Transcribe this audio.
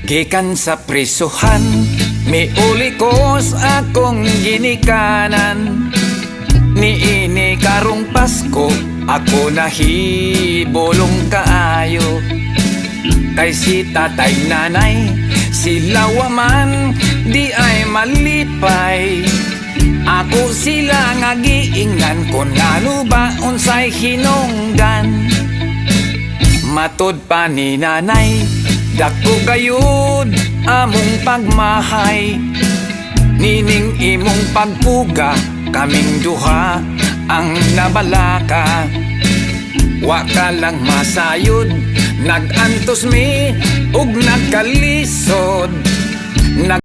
Gikan sa prisuhan, may uli ko sa akong ginikanan. Niini karong Pasko, ako nahibulong kaayo. Kay si tatay nanay, sila waman, di ay malipay. Ako sila nga giingnan, kung ngano ba unsay hinungdan. Matod pa ni nanay, dako gayud among pagmahay. Nining imong pagpuga, kaming duha ang nabalaka. Wa ka lang masayod, nagantos mi ug nagkalisod.